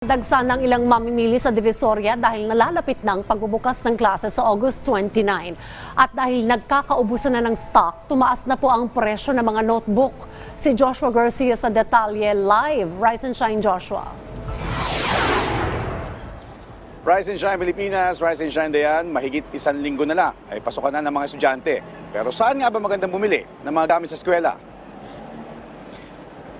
Dagsa ng ilang mamimili sa Divisoria dahil nalalapit ng pagbubukas ng klase sa August 29. At dahil nagkakaubusan na ng stock, tumaas na po ang presyo ng mga notebook. Si Joshua Garcia sa detalye live. Rise and shine, Joshua. Rise and Shine Pilipinas, Rise and Shine Dayan, mahigit isang linggo na lang ay pasukan na ng mga estudyante. Pero saan nga ba magandang bumili ng mga gamit sa eskwela?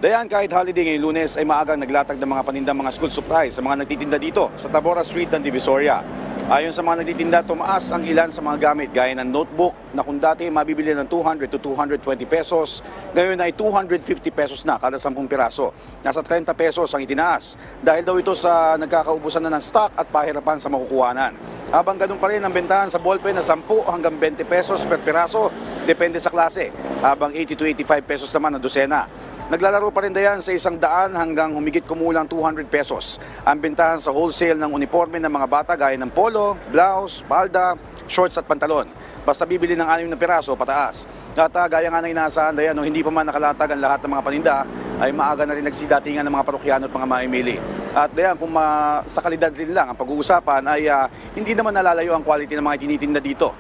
Dayan, kahit holiday ngayong Lunes ay maagang naglatag ng mga panindang mga school supplies sa mga nagtitinda dito sa Tabora Street ng Divisoria. Ayon sa mga nagtitinda, tumaas ang ilan sa mga gamit gaya ng notebook na kung dati mabibili ng 200 to 220 pesos, ngayon ay 250 pesos na kada 10 piraso. Nasa 30 pesos ang itinaas dahil daw ito sa nagkakaubusan na ng stock at pahirapan sa makukuhanan. Habang ganun pa rin ang bentahan sa ballpen na 10 hanggang 20 pesos per piraso, depende sa klase, habang 80 to 85 pesos naman ang dosena. Naglalaro pa rin dayan sa 100 hanggang humigit kumulang 200 pesos. Ang bentahan sa wholesale ng uniforme ng mga bata gaya ng polo, blouse, palda, shorts at pantalon. Basta bibili ng 6 na piraso pataas. At gaya nga na inaasahan dayan, hindi pa man nakalatag ang lahat ng mga paninda, ay maaga na rin nagsidatingan ng mga parokyano at mga mamimili. At dayan, kung sa kalidad rin lang ang pag-uusapan ay hindi naman nalalayo ang quality ng mga tinitinda dito.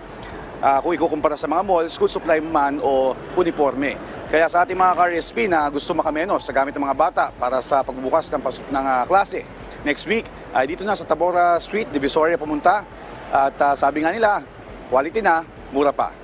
Kung ikukumpara sa mga mall, school supply man o uniforme. Kaya sa ating mga ka-RSP na gusto makamenos sa gamit ng mga bata para sa pagbubukas ng klase next week, ay dito na sa Tabora Street, Divisoria pumunta. At sabi nga nila, quality na, mura pa.